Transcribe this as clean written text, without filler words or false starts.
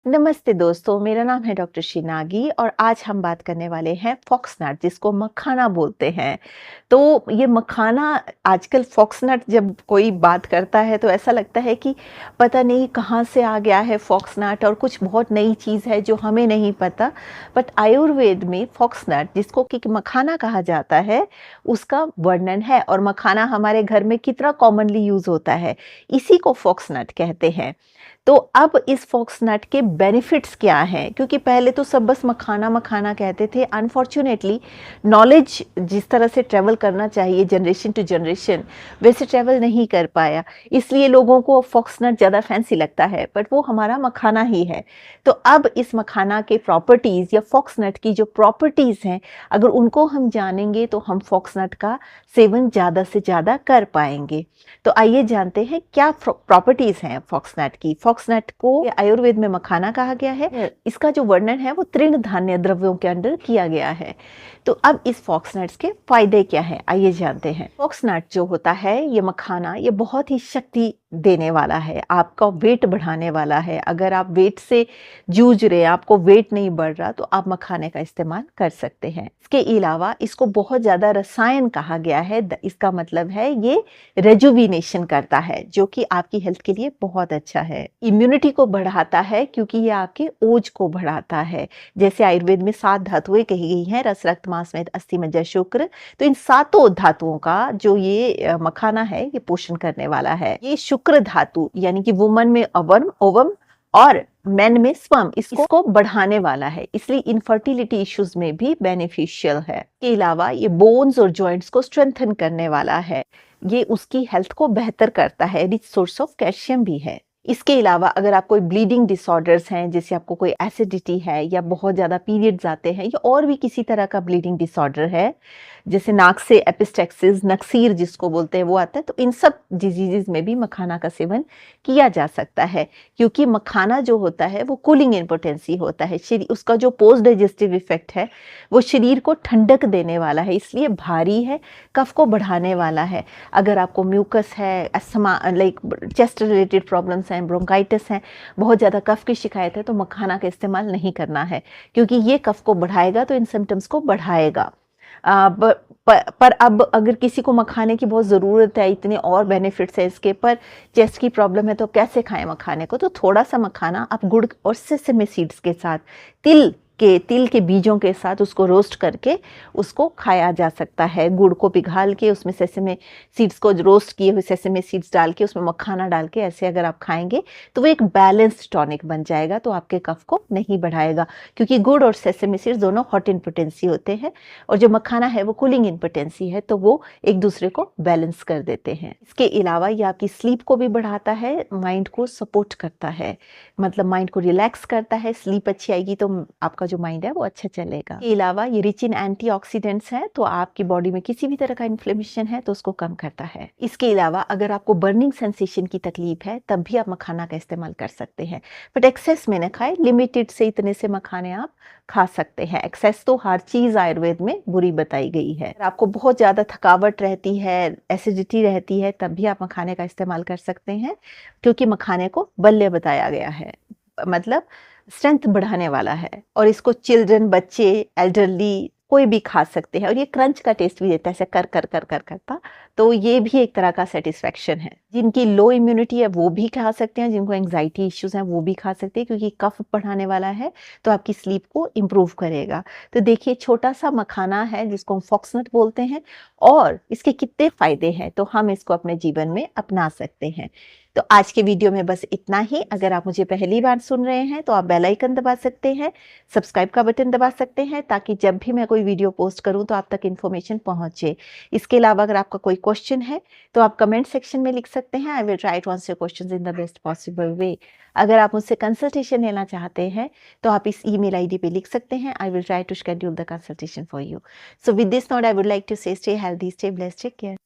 नमस्ते दोस्तों, मेरा नाम है डॉक्टर शिनागी और आज हम बात करने वाले हैं फॉक्सनट जिसको मखाना बोलते हैं। तो ये मखाना आजकल फॉक्सनट जब कोई बात करता है तो ऐसा लगता है कि पता नहीं कहाँ से आ गया है फॉक्सनट और कुछ बहुत नई चीज़ है जो हमें नहीं पता। बट आयुर्वेद में फॉक्सनट जिसको कि मखाना कहा जाता है उसका वर्णन है और मखाना हमारे घर में कितना कॉमनली यूज़ होता है, इसी को फॉक्सनट कहते हैं। तो अब इस फॉक्सनट के बेनिफिट्स क्या हैं? क्योंकि पहले तो सब बस मखाना मखाना कहते थे। अनफॉर्चुनेटली नॉलेज जिस तरह से ट्रैवल करना चाहिए जनरेशन टू जनरेशन वैसे ट्रैवल नहीं कर पाया, इसलिए लोगों को फॉक्सनट ज़्यादा फैंसी लगता है, बट वो हमारा मखाना ही है। तो अब इस मखाना के प्रॉपर्टीज़ या फॉक्सनट की जो प्रॉपर्टीज़ हैं, अगर उनको हम जानेंगे तो हम फॉक्सनट का सेवन ज़्यादा से ज़्यादा कर पाएंगे। तो आइए जानते हैं क्या प्रॉपर्टीज हैं फॉक्सनट की। फॉक्सनट को आयुर्वेद में मखाना कहा गया है। इसका जो वर्णन है वो तृण धान्य द्रव्यों के अंदर किया गया है। तो अब इस फॉक्सनट्स के फायदे क्या हैं, आइए जानते हैं। फॉक्सनट जो होता है, ये मखाना, ये बहुत ही शक्ति देने वाला है, आपका वेट बढ़ाने वाला है। अगर आप वेट से जूझ रहे हैं, आपको वेट नहीं बढ़ रहा, तो आप मखाने का इस्तेमाल कर सकते हैं। इसके अलावा इसको बहुत ज़्यादा रसायन कहा गया है। इसका मतलब है ये रेजुविनेशन करता है, जो कि आपकी हेल्थ के लिए बहुत अच्छा है। इम्यूनिटी को बढ़ाता है क्योंकि ये आपके ओज को बढ़ाता है। जैसे आयुर्वेद में 7 धातुएं कही गई हैं, रस रक्त मांस मेद अस्थि मज्जा शुक्र। तो इन सातों धातुओं का जो ये मखाना है ये पोषण करने वाला है। ये शुक्र धातु यानी कि वुमन में ओवम और मेन में स्पर्म, इसको बढ़ाने वाला है, इसलिए इनफर्टिलिटी इश्यूज में भी बेनिफिशियल है। इसके अलावा ये बोन्स और जॉइंट्स को स्ट्रेंथन करने वाला है। ये उसकी हेल्थ को बेहतर करता है। रिच सोर्स ऑफ कैल्शियम भी है। इसके अलावा अगर आप कोई ब्लीडिंग डिसऑर्डर्स हैं, जैसे आपको कोई एसिडिटी है या बहुत ज़्यादा पीरियड्स आते हैं या और भी किसी तरह का ब्लीडिंग डिसऑर्डर है, जैसे नाक से एपिस्टेक्सिस, नक्सीर जिसको बोलते हैं वो आता है, तो इन सब डिजीजेज में भी मखाना का सेवन किया जा सकता है। क्योंकि मखाना जो होता है वो कूलिंग इम्पोटेंसी होता है। उसका जो पोस्ट डाइजेस्टिव इफेक्ट है वो शरीर को ठंडक देने वाला है, इसलिए भारी है, कफ को बढ़ाने वाला है। अगर आपको म्यूकस है, asthma like chest related problems हैं, ब्रोंकाइटिस हैं, बहुत ज़्यादा कफ की शिकायत है, तो मखाना का इस्तेमाल नहीं करना है, क्योंकि ये कफ को बढ़ाएगा तो इन सिम्टम्स को बढ़ाएगा। पर अब अगर किसी को मखाने की बहुत ज़रूरत है, इतने और बेनिफिट्स है इसके, पर चेस्ट की प्रॉब्लम है, तो कैसे खाएं मखाने को? तो थोड़ा सा मखाना आप गुड़ और सेसमे सीड्स के साथ, तिल के बीजों के साथ उसको रोस्ट करके उसको खाया जा सकता है। गुड़ को पिघाल के उसमें सेसमे सीड्स को, रोस्ट किए हुए सेसमे सीड्स डाल के उसमें मखाना डाल के ऐसे अगर आप खाएंगे तो वो एक बैलेंस्ड टॉनिक बन जाएगा, तो आपके कफ को नहीं बढ़ाएगा। क्योंकि गुड़ और सेसमे सीड्स दोनों हॉट इम्पोटेंसी होते हैं और जो मखाना है वो कूलिंग इम्पोटेंसी है, तो वो एक दूसरे को बैलेंस कर देते हैं। इसके अलावा ये आपकी स्लीप को भी बढ़ाता है, माइंड को सपोर्ट करता है, मतलब माइंड को रिलैक्स करता है। स्लीप अच्छी आएगी तो आपका जो माइंड है वो अच्छा चलेगा। इसके अलावा ये रिच इन एंटीऑक्सीडेंट्स है, तो आपकी बॉडी में किसी भी तरह का इन्फ्लेमेशन है तो उसको कम करता है। इसके अलावा अगर आपको बर्निंग सेंसेशन की तकलीफ है तब भी आप मखाना का इस्तेमाल कर सकते हैं, बट एक्सेस में न खाएं। लिमिटेड से इतने से मखाने आप खा सकते हैं। एक्सेस तो हर चीज आयुर्वेद में बुरी बताई गई है। अगर आपको बहुत ज्यादा थकावट रहती है, एसिडिटी रहती है, तब भी आप मखाने का इस्तेमाल कर सकते हैं, क्योंकि मखाने को बल्ले बताया गया है, मतलब स्ट्रेंथ बढ़ाने वाला है। और इसको चिल्ड्रन, बच्चे, एल्डरली कोई भी खा सकते हैं। और ये क्रंच का टेस्ट भी देता है, ऐसे कर कर कर कर करता, तो ये भी एक तरह का सेटिस्फैक्शन है। जिनकी लो इम्यूनिटी है वो भी खा सकते हैं, जिनको एंग्जाइटी इश्यूज हैं वो भी खा सकते हैं, क्योंकि कफ बढ़ाने वाला है तो आपकी स्लीप को इम्प्रूव करेगा। तो देखिए, छोटा सा मखाना है जिसको हम फॉक्सनट बोलते हैं और इसके कितने फायदे हैं, तो हम इसको अपने जीवन में अपना सकते हैं। तो आज के वीडियो में बस इतना ही। अगर आप मुझे पहली बार सुन रहे हैं तो आप बेल आइकन दबा सकते हैं, सब्सक्राइब का बटन दबा सकते हैं, ताकि जब भी मैं कोई वीडियो पोस्ट करूं तो आप तक इन्फॉर्मेशन पहुंचे। इसके अलावा अगर आपका कोई क्वेश्चन है तो आप कमेंट सेक्शन में लिख सकते हैं। I will try to answer questions in the best possible way. अगर आप मुझसे कंसल्टेशन लेना चाहते हैं तो आप इस ईमेल आईडी पे लिख सकते हैं। I will try to schedule the consultation for you. So with this note I would like to say stay healthy, stay blessed, take care.